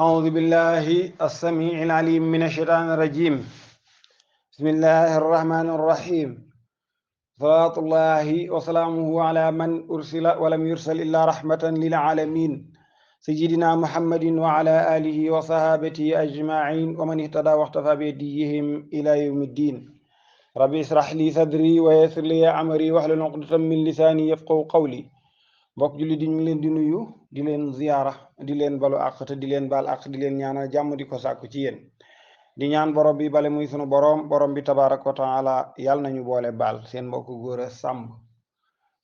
أعوذ بالله السميع العليم من الشيطان الرجيم. بسم الله الرحمن الرحيم. صلاة الله وسلامه على من أرسل ولم يرسل إلا رحمة للعالمين سيدنا محمد وعلى آله وصحابته أجمعين ومن اهتدى واختفى بهديهم إلى يوم الدين. ربي اشرح لي صدري ويسر لي أمري واحلل عقدة من لساني يفقهوا قولي. mbokk julli di ñu ngi leen di nuyu di leen ziyaara di leen balu àq te di leen baal àq di leen ñaanal jàmm di ko sàkku ci yéen di ñaan borom bi bale muy sunu borom bi tabaaraka wa taala yàlla nañu boole baal seen mbokk góor a sàmb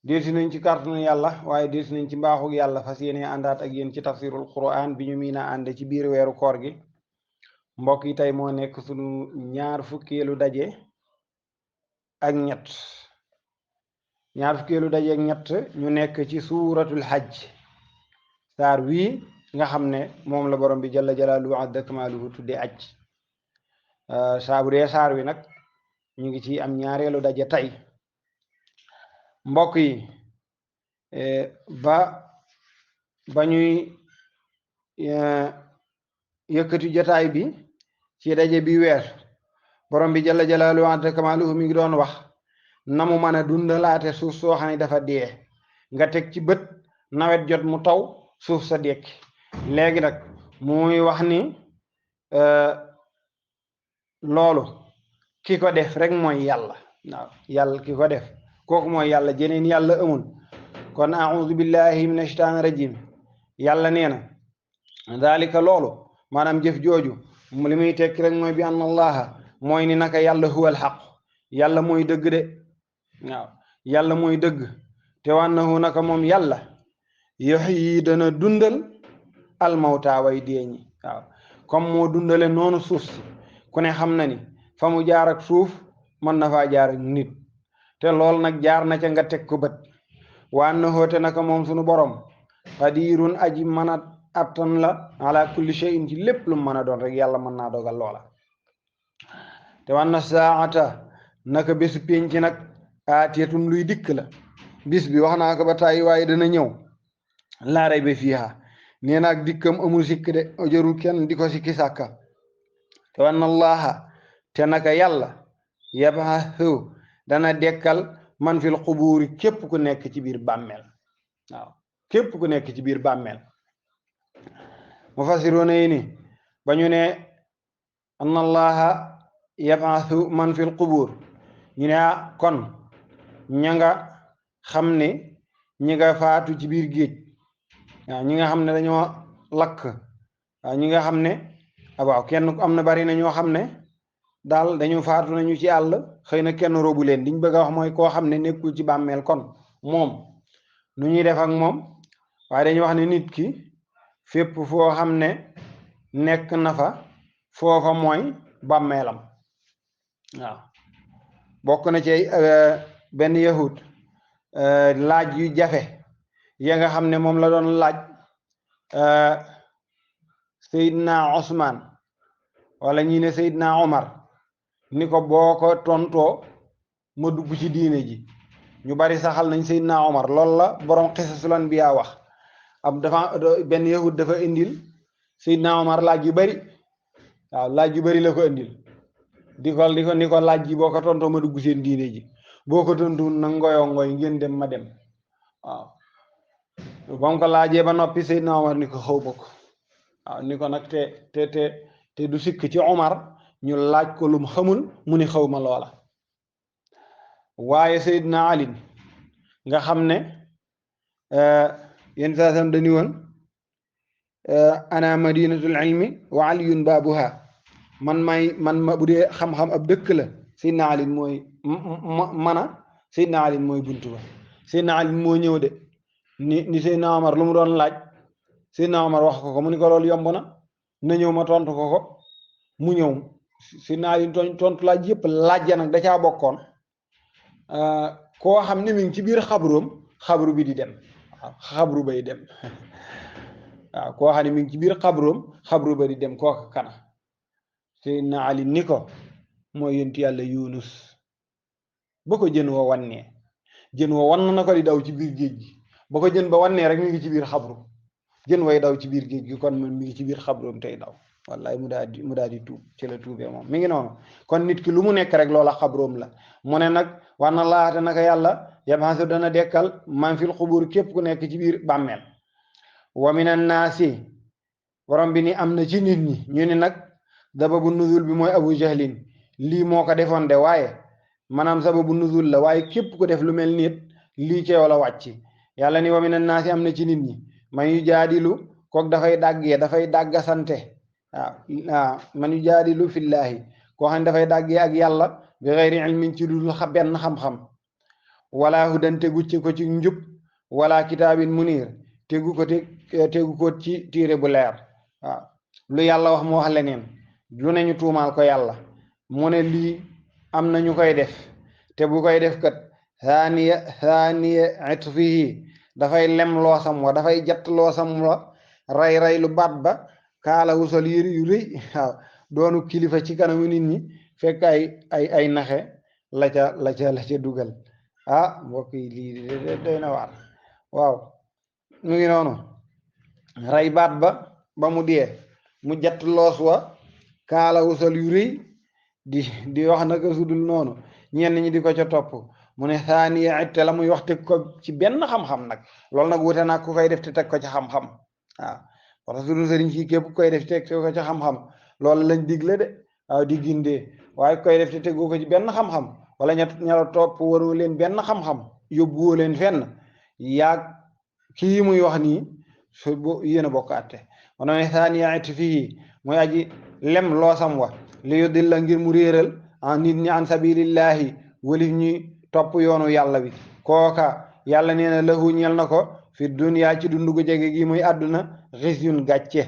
delsi nañ ci kàttanu yàlla waaye delsi nañ ci mbaaxug yàlla fas yéene àndaat ak yéen ci tafsirul quran bi ñu miin a ànde ci biir weeru koor gi. mbokk yi tey moo nekk sunu ñaar fukkeelu daje ak ñett ñu nekk ci suuratul hajj saar wii nga xam ne moom la borom bi jalla jalaaluhu azza kamaaluhu tudde aj bu dee saar wi nag ñu ngi ci am ñaareelu daje tey. mbokk yi ba ñuy yëkkati jotaay bi ci daje bi weer borom bi jalla jalaaluhu azza kamaaluhu mi ngi doon wax na mu mën a dundalaate suuf soo xam ne dafa dee nga teg ci bët nawet jot mu taw suuf sa dekki. léegi nag muy wax ni loolu ki ko def rek mooy yàlla. waaw yàlla ki ko def kooku mooy yàlla, jeneen yàlla amul. kon a'udhu billahi minash shaitanir rajim. yàlla nee na daalika loolu maanaam jëf jooju li muy tekki rek mooy bi anna allaha mooy ni naka yàlla huwal haqq, yàlla mooy dëgg de. waaw yàlla mooy dëgg te wannahu naka moom yàlla yuhyi dana dundal almawta way deeñi. waaw comme moo dundale noonu suuf si ku ne xam na ni fa mu jaar ak suuf mën na faa jaar ak nit te lool nag jaar na ca nga teg ko bët. wannahu te naka moom sunu borom qadirun aji mën a attan la ala kulli shay'in ci lépp lu mën a doon rek yàlla mën naa dogal loola. te wanna saata naka bésu pénc nag aatiyatun luy dikk la. bis bi wax naa ko ba tàyyi waaye dana ñëw laa rayba fiiha. nee na ak dikkam amul sikk de jarul kenn di ko sikki sàkka. te wanna allaha te naka yàlla yab'athu dana dekkal man fil qubuuri képp ku nekk ci biir bàmmeel. waaw képp ku nekk ci biir bàmmeel. mufassiroona yi ni ba ñu ne anna allaha yab'athu man fil qubuur ñu ne kon ña nga xam ne ñi nga faatu ci biir géej. waaw ñi nga xam ne dañoo lakk. waaw ñi nga xam ne waaw kenn am na bari na ñoo xam ne daal dañu faatu nañu ci àll xëy na kenn robu leen. liñ bëgg a wax mooy koo xam ne nekkul ci bàmmeel kon moom nu ñuy def ak moom. waaye dañuy wax ne nit ki fépp foo xam ne nekk na fa foofa mooy bàmmeelam. waaw bokk na ci benn yahud laaj yu jafe ya nga xam ne moom la doon laaj Seydina Osman wala ñi ne Seydina Omar ni ko boo ko tontoo ma dugg ci diine ji. ñu bari saxal nañ Seydina Omar loolu la borom Qisasul Anbiya wax. dafa benn yahud dafa indil Seydina Omar laaj yu bari. waaw laaj yu bari la ko indil di ko laaj ji boo ko tontoo ma dugg seen diine ji, boo ko tontu nag ngoyoo ngoy ngeen dem ma dem. waaw ba mu ko laajee ba noppi Seydina Omar ni ko xaw ma ko. waaw ni ko nag te du sikk ci Omar ñu laaj ko lum xamul mu ni xaw ma loola. waaye Seydina Ali nga xam ne yenn saa sam dañu woon ana madinatul ilmi wa aliyun baabuha. man bu dee xam-xam ab dëkk la Seydina Ali mooy Seydina Ali mooy buntu ba. Seydina Ali moo ñëw de ni Seydina Omar lu mu doon laaj Seydina Omar wax ko mu ni ko loolu yomb na ñëw ma tontu ko mu ñëw. Seydina Ali tontu laaj yëpp laaj ja nag da caa bokkoon koo xam ne mi ngi ci biir xabru bi di dem. waaw xabru bay dem. waaw koo xam ne mi ngi ci biir xabru ba di dem kooka kana. Seydina Ali ni ko mooy yontu yàlla Yunus ba ko jën woo wannee. jën woo wan na ko di daw ci biir géej gi ba ko jën ba wannee rek mi ngi ci biir xabru jën way daw ci biir géej gi kon man mi ngi ci biir xabroom tey daw wallaay mu daal di tuub ci la tuubee moom mi ngi noonu kon nit ki lu mu nekk rek loola xabroom la mu ne nag war na laate naka yàlla yabxasu dana dekkal man fil xubur képp ku nekk ci biir bàmmeel wa minan naasi borom bi ni am na ci nit ñi ñu ni nag sababu nuzul bi mooy abu jahlin lii moo ko defoon de waaye maanaam sababu nuzul la waaye képp ku def lu mel nit lii ci yow la wàcc yàlla ni wa minan naasi am na ci nit ñi man yu jaadilu kook dafay dàggee dafay dàggasante waaw man yu jaadilu fillaahi koo xam ne dafay dàggee ak yàlla bi xeyri ilmin ci dul benn xam-xam wala hudan tegu ci ko ci njub wala kitaabin munir tegu ko ci téere bu leer waaw lu yàlla wax mu wax leneen lu ne ñu tuumaal ko yàlla mu ne lii am na ñu koy def te bu koy def kat saaniya itfihi dafay lem loosam wa dafay jatt loosam wa ray lu baat ba kaala wusal yëri yu rëy waaw doonu kilifa ci kanamu nit ñi fekk ay naxe la ca dugal mbokk yi lii doy na waar waaw mu ngi noonu ray baat ba mu dee mu jatt loos wa kaala wusal yu rëy di wax naka sudul noonu ñenn ñi di ko ca topp mu ne saaniya itte la muy wax teg ko ci benn xam-xam nag loolu nag wute naa ku koy def te teg ko ci xam-xam parce que sunu sëriñ fii képp koy def te teg ko ci xam-xam loolu lañ digle de di gindee waaye koy def te tegu ko ci benn xam-xam wala ña topp waru leen benn xam-xam yóbbuwoo leen fenn yaag kii muy wax nii su yéen a bokk àtte wana ne saaniya itte fii muy aji lem loosam wa li yudilla ngir mu réeral nit ñi an sabilillahi walif ñi topp yoonu yàlla bi kooka yàlla nee na lahu ñel na ko fi dunya ci dundu gu jege gi muy àdduna xisyun gàcce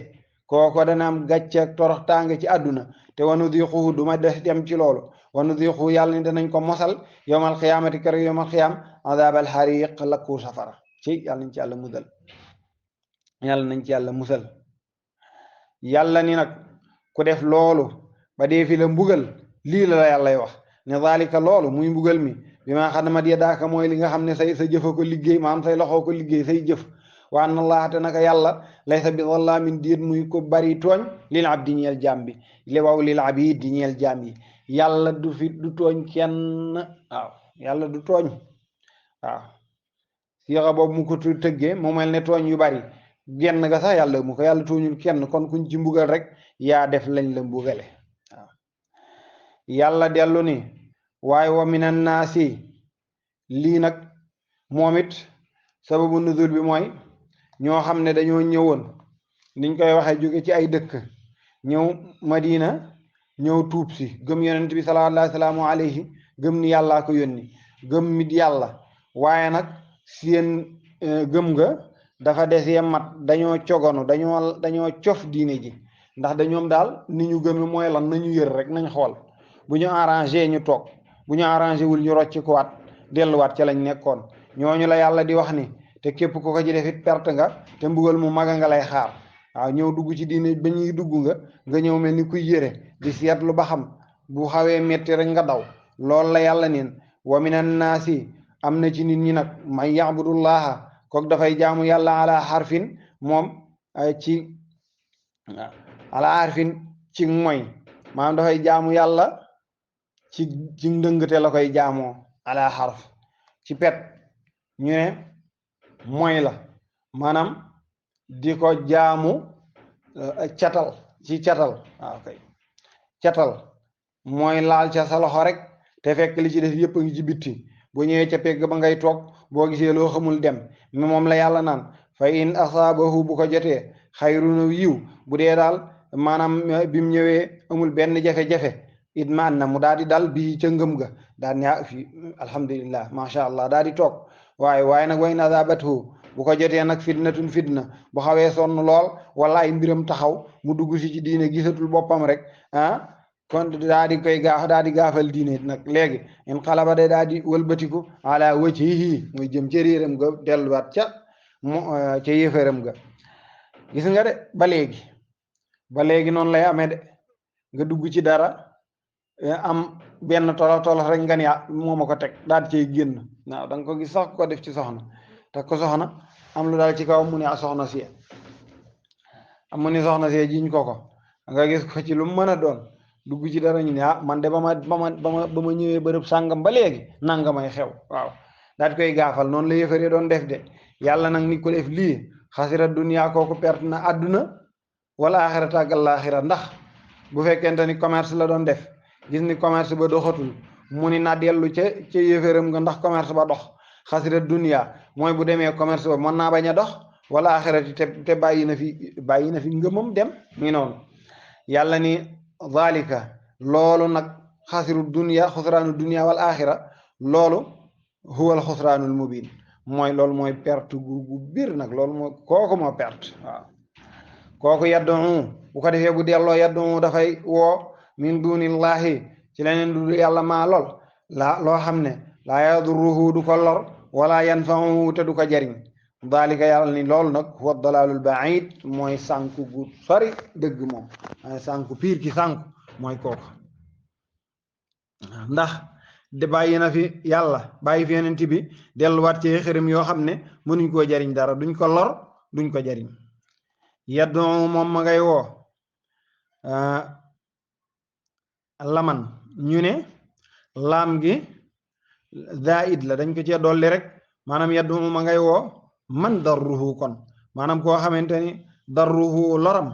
kooko dana am gàcce ak torox tàng ci àdduna te wanu di xuhu duma des dem ci loolu wanu di xuhu yàlla ni danañ ko mosal yowmal xiyaamati kër yowmal xiyaam adabal xariq lakku safara ci yàlla nañ ci yàlla musal yàlla ni nag ku def loolu ba dee fi la mbugal lii la yàllay wax ne zalika loolu muy mbugal mi bi maa xadamat yadaaka mooy li nga xam ne sa jëfa ko liggéey maanaam say loxoo ko liggéey say jëf wa anna allaha te naka yàlla laysa bi zallaamin déet muy ko bari tooñ lil abdi ñeel jaam bi lil abid di ñeel jaam yi yàlla du tooñ kenn yàlla du tooñ siixa boobu mu ko tëggee mu mel ne tooñ yu bari genn ga sax yàlla mu ko yàlla tooñul kenn kon kuñ ci mbugal rek yaa def lañ la mbugale yàlla dellu ni waaye wa minan naasi lii nag moom it sababu nuzul bi mooy ñoo xam ne dañoo ñëwoon niñ koy waxee jóge ci ay dëkk ñëw Madina ñëw tuub si gëm yonent bi sallallahu alayhi gëm ni yàllaa ko yónni gëm mit yàlla waaye nag seen gëm nga dafa desee mat dañoo cogonu dañoo cof diine ji ndax dañoom daal ni ñu gëme mooy lan nañu yër rek nañ xool bu ñu arrangé ñu toog bu ñu arrangé wul ñu rocc ko waat delluwaat ca lañ nekkoon ñooñu la yàlla di wax ni te képp ku ko ci def it perte nga te mbugal mu mag nga lay xaar ñëw dugg ci diine ba ñuy dugg nga ñëw mel ni kuy yëre di seetlu ba xam bu xawee metti rek nga daw loolu la yàlla neen wa minan naasi am na ci nit ñi nag man ya'budullaha kook dafay jaamu yàlla ala harfin moom ci mooy maanaam dafay jaamu yàlla ci ndëngte la koy jaamoo ala xarf ci pet ñu ne mooy la maanaam di ko jaamu catal kay catal mooy laal ca sa loxo rek te fekk li ci def yëpp a ngi ci bitti bu ñëwee ca pegg ba ngay toog boo gisee loo xamul dem mi moom la yàlla naan fa in asaabahu bu ko jotee xayrun yiw bu dee daal maanaam bi mu ñëwee amul benn jafe-jafe it maan na mu daal di dal bii ca ngëm ga daal ne fii alhamdulillah macha allah daal di toog waaye nag way na azabathu bu ko jotee nag fitnatun fitna bu xawee sonn lool wala ay mbiram taxaw mu dugg si ci diine gisatul boppam rek kon daal di koy daal di gaafal diine nag léegi in xalaba day daal di wëlbatiku ala wajhihi muy jëm ca réeram ga delluwaat ca yéeféram ga gis nga de ba léegi noonu lay amee de nga dugg ci dara am benn tolof rek nga ne mooma ko teg daal di cay génn da nga ko gis sax ko def ci soxna te ko soxna am lu daal ci kaw mu ne soxna si am ni soxna see jiñ ko nga gis ko ci lu mu mën a doon dugg ci dara ñu ne man de ba ma ñëwee bërëb sàngam ba léegi nangamay xew waaw daal koy gaafal noonu la yëfaree doon def de yàlla nag ni ko def lii xasira dunya kooku perte na àdduna wala axirata ak àllaaxira ndax bu fekkente ni commerce la doon def gis ni commerce ba doxatul mu ni na dellu ca yëfëram nga ndax commerce ba dox xasira dunya mooy bu demee commerce ba mën naa bañ a dox wala axirati te bàyyi na fi ngëmam dem ngi noonu yàlla ni zalika loolu nag xasiru dunya xusraanu dunya wal axira loolu huwal xusraanul mubin loolu mooy perte gu biir nag loolu mooy kooku moo perte waaw kooku yaddu bu ko defee bu delloo yaddu dafay woo min dunillahi ci leneen du yàlla maa lool loo xam ne laa yadurruhu du ko lor wala yanfa'uhu te du ko jariñ dalika yàlla ni loolu nag huwa dalalul baid mooy sànku gu sori dëgg moom sànku piir ki sànku mooy kooku ndax de bàyyi na fi yàlla bàyyi fi yonent bi delluwaat ci xërëm yoo xam ne mënuñ koo jariñ dara duñ ko lor duñ ko jariñ yaddu moom ma ngay woo laman ñu ne laam gi zaid la dañ ko cee dolli rek maanaam yaddu ma ngay woo man darruhu kon maanaam koo xamante ni darruhu loram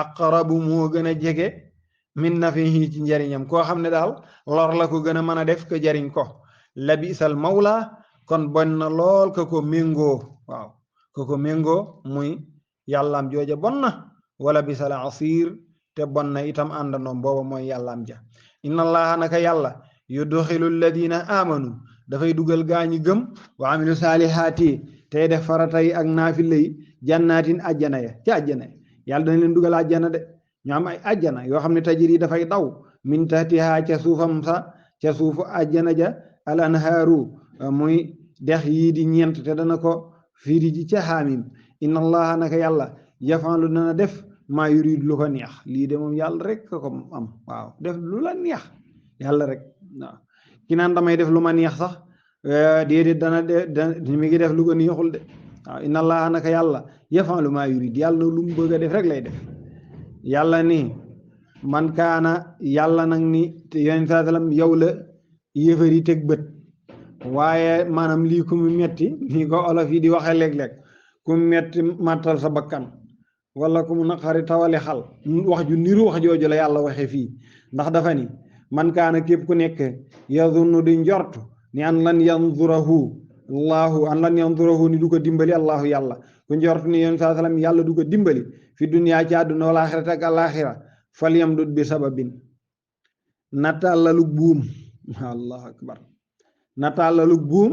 aqrabu moo gën a jege min nafihi ci njariñam koo xam ne daal lor la ko gën a mën a def ko jariñ ko labisal mawla kon bon na lool ko méngoo waaw ko méngoo muy yàllaam jooja bon na wala bisal asir te bon na itam àndandoom booba mooy yàllaam ja inna allaha naka yàlla yudxilu alladina amanu dafay dugal gaañi gëm wa amilu saalihaati tey def farata yi ak naafila yi jannaatin ajjana ya ca ajjana ya yàlla dana leen dugal ajjana de ñu am ay ajjana yoo xam ne tajiri dafay daw min tahtiha ca suufam sa ca suufu ajjana ja al anhaaru muy dex yii di ñeent te dana ko firi ji ca xaamim inna allaha naka yàlla yafalu dana def maa yurid lu ko neex lii de moom yàlla rek ko am waaw def lu la neex yàlla rek waaw ki naan damay def lu ma neex sax déedéet dana mi ngi def lu ko neexul de waaw inna allaha naka yàlla yafalu maa yurid yàlla lu mu bëgg a def rek lay def yàlla ni man kaana yàlla nag ni yonent saa sallam yow la yëfari teg bët waaye maanaam lii ku mu metti ni ko olof yi di waxe léeg-léeg ku mu metti màttal sa bakkan wala ku mu naqari tawali xal wax ju niru wax jooju la yàlla waxe fii ndax dafa ni man kaana képp ku nekk yazunnu di njort ni an lan yanzurahu ni du ko dimbali allahu yàlla ku njort ni yonent saa sallam yàlla du ko dimbali fi duniyaa ci àdduna wal aaxirati ak alaaxira fal yamdud bi sababin natàllalu buum allahu akbar natàllalu buum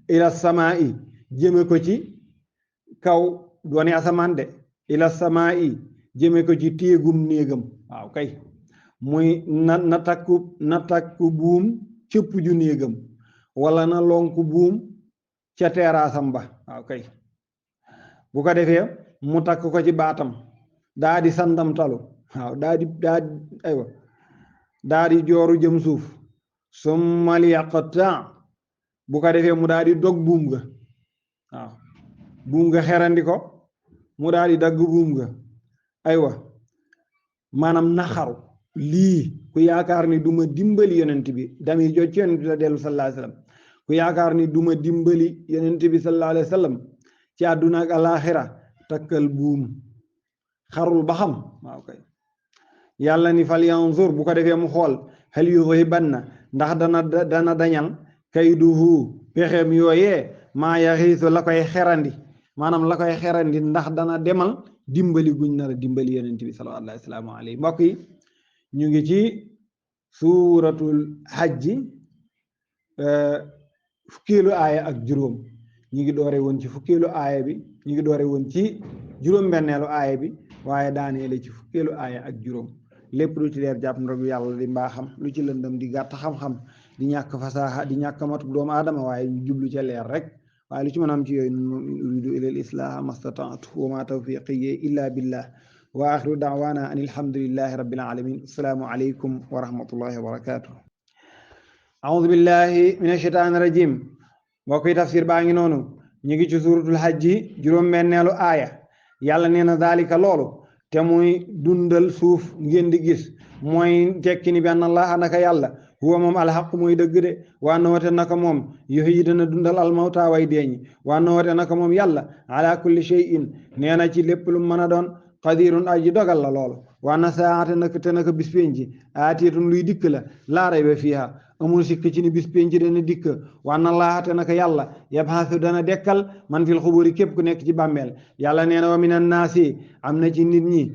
ila samaa'i jëme ko ci kaw doone asamaan de ila samaa'i jëme ko ci téegum néegam waaw kay muy na takku buum cëpp ju néegam wala na lonku buum ca teeraasam ba waaw kay bu ko defee mu takk ko ci baatam daa di sandamtalu waaw daa di jooru jëm suuf summa liyaqta bu ko defee mu daa di dog buum ga waaw buum ga xerandi ko mu daa di dagg buum ga aywa maanaam naxaru lii ku yaakaar ni duma dimbali yonent bi dami jot ci yonent bi la dellu sallallahu alayhi wa sallam ku yaakaar ni duma dimbali yonent bi sallallahu alayhi wa sallam ci àdduna ak alaaxira takkal buum xarul ba xam waaw kay yàlla ni fal yanzur bu ko defee mu xool hal yudhibanna ndax dana dañal kayduhu pexeem yooyee maa yaxiisu la koy xerandi maanaam la koy xerandi ndax dana demal dimbali guñ nar a dimbali yonent bi sallallahu alayhi mbokk yi ñu ngi ci suuratul hajji fukkeelu aaya ak juróom ñu ngi doore woon ci fukkeelu aaya bi ñu ngi doore woon ci juróom-benneelu aaya bi waaye daaneele ci fukkeelu aaya ak juróom lépp lu ci leer jàpp ndogu yàlla di mbaaxam lu ci lëndëm di gàtt xam-xam di ñàkk fasaaxa di ñàkk matuk doomu aadama waaye ñu jublu ca leer rek waaye lu ci mën a am ci yooyu uridu ilal islaha mastata'tu wa ma tawfiqi illa billah wa axiru da'wana an alhamdulillahi rabbil alamin assalaamu alaykum wa rahmatullahi wa barakatuh a'udhu billahi minash shaitanir rajim mbokk yi tafsir baa ngi noonu ñu ngi ci suuratul hajji juróom-benneelu aaya yàlla nee na daalika loolu te muy dundal suuf ngeen di gis mooy tekki ni bi anna allaha naka yàlla huwa moom alxaq muy dëgg de waa noote naka moom yuhyi dana dundal almawta way deeñi waa noote naka moom yàlla ala kulli shay'in nee na ci lépp lu mën a doon qadirun aji dogal la loolu waa na saate naka te naka bis penci aatiyatun luy dikk la laa rayba fiiha amul sikk ci ni bis penci dana dikk waa na laate naka yàlla yabxasu dana dekkal man fil xuburi képp ku nekk ci bàmmeel yàlla nee na wa minan naasi am na ci nit ñi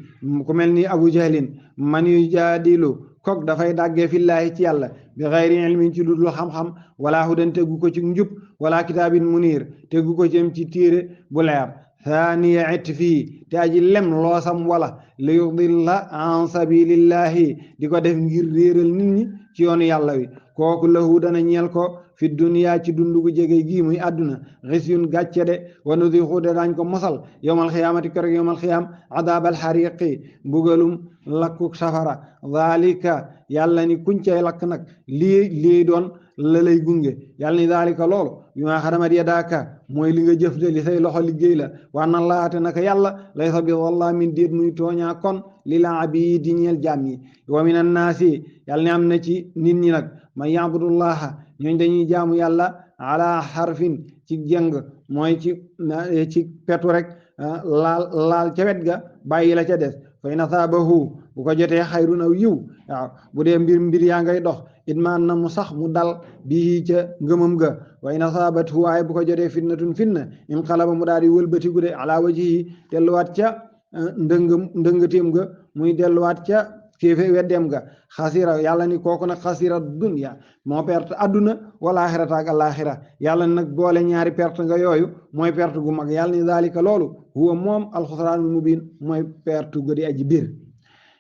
ku mel ni abu jahlin man yu jaadilu kok dafay dàggee fillaahi ci yàlla bi xayri ilmin ci lu dul xam-xam wala hudan tegu ko ci njub wala kitaabin munir tegu ko ci téere bu leer thaniya it fii te aji lem loosam wala li yudilla an sabilillahi di ko def ngir réeral nit ñi ci yoonu yàlla wi kooku lahu dana ñeel ko fi duniyaa ci dundu gu jege gii muy àdduna xisyun gàcce de wa nudixu de dañ ko mosal yowmal xiyaamati keroog yowmal xiyaam adaabal xariqi mbugalum lakkuk safara zalika yàlla ni kuñ cay lakk nag lii doon la lay gunge yàlla ni zalika loolu bi maa xadamat yadaaka mooy li nga jëf de li say loxo liggéey la wa anna allaha te naka yàlla laysa bi zallamin déet muy tooñaa kon lil abidi ñeel jaam yi wa min annaasi yàlla ne am na ci nit ñi nag man yaabudullaha ñooñ dañuy jaamu yàlla ala xarfin ci jëng mooy ci petu rek laal ca wet ga bàyyi la ca des fay nasaabahu bu ko jotee xayrun aw yiw waaw bu dee mbir yaa ngay dox itmaan na mu sax mu dal bii ca ngëmam ga way nasaabathu waaye bu ko jotee fitnatun fitna inqalaba mu daal di wëlbatiku de ala wajihi delluwaat ca ndëngateem ga muy delluwaat ca kéefe weddeem ga xasira yàlla ni kooku nag xasira dunya moo perte adduna wala axirata ak alaxira yàlla nag boole ñaari perte nga yooyu mooy perte gu mag yàlla ni zalika loolu huwa moom alxusraanul mubiin mooy perte gu di aji biir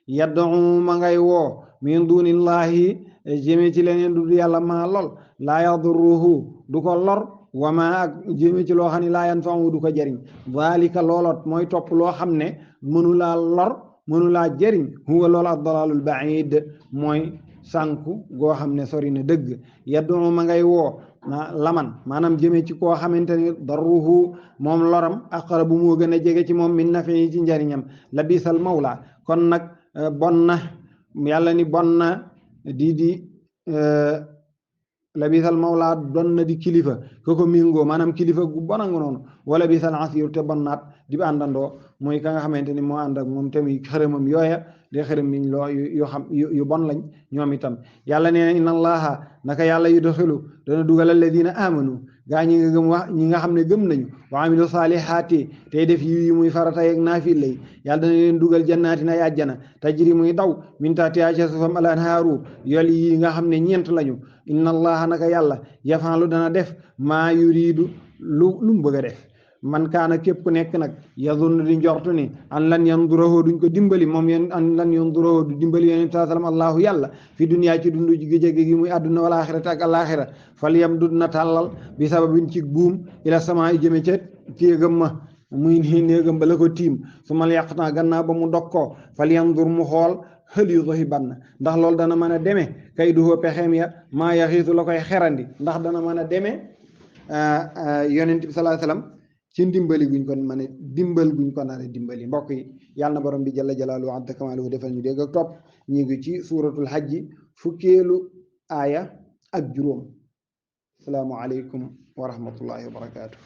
yad'u ma ngay woo min dunillahi jëme ci leneen du yàlla maa lol laa yadurruhu du ko lor wama ak jëme ci loo xam ne laa yanfa'u du ko jëriñ zalika loolot mooy topp loo xam ne mënulaa lor mënulaa jëriñ huwa loolu ad-dalalul ba'id mooy sànku goo xam ne sori na dëgg yaddu ma ngay woo laman maanaam jëme ci koo xamante ne darruhu moom loram aqrabu moo gën a jege ci moom min nafi ci njëriñam la bisal mawla kon nag bon na yàlla ni bon na di la bisal mawla don na di kilifa ko mingoo maanaam kilifa gu bon a nga noonu wala bisal asir te bon naat di bi àndandoo mooy ka nga xamante ni moo ànd ak moom tamit xërëmam yooya de xërëm niñ loo yu xam yu bon lañ ñoom itam yàlla nee na inna allaha naka yàlla yudxilu dana dugal alladina amanu gaa ñi nga gëm wax ñi nga xam ne gëm nañu wa amilu saalihaati tey def yi muy farata yeeg naafil lay yàlla dana leen dugal jannaati na yàjjana tajri muy daw min tahtihaa ca suufam al anhaaru yol yi nga xam ne ñeent lañu inna allaha naka yàlla yafalu dana def maa yuridu lu mu bëgg a def man kaana képp ku nekk nag yazunnu di njortu ni an lan yandurahu duñ ko dimbali moom yéen an lan yandurahu du dimbali yéen sallam allahu yàlla fi duniyaa ci dundu gi jege gi muy àdduna wal axirata ak alaxira fal yam dud na tàllal bi sababin ci buum ila sama i jëme ca téegam ma muy néegam ba la ko tiim su mal yàqtaa gannaaw ba mu dog ko fal yandur mu xool xël yu soxi bann ndax loolu dana mën a demee kay duhoo pexeem ya maa yaxiisu la koy xerandi ndax dana mën a demee yonent bi sallallahu alayhi wasallam ci dimbali guñ ko mën a guñ ko naan dimbali mbokk yi yàlla na borom bi jalla jalaaluhu wa azza kamaaluhu defal ñu dégg ak topp ñu ngi ci suuratul hajji fukkeelu aaya ak juróom. Assalaamu aleykum wa rahmatullahi wa barakaatu.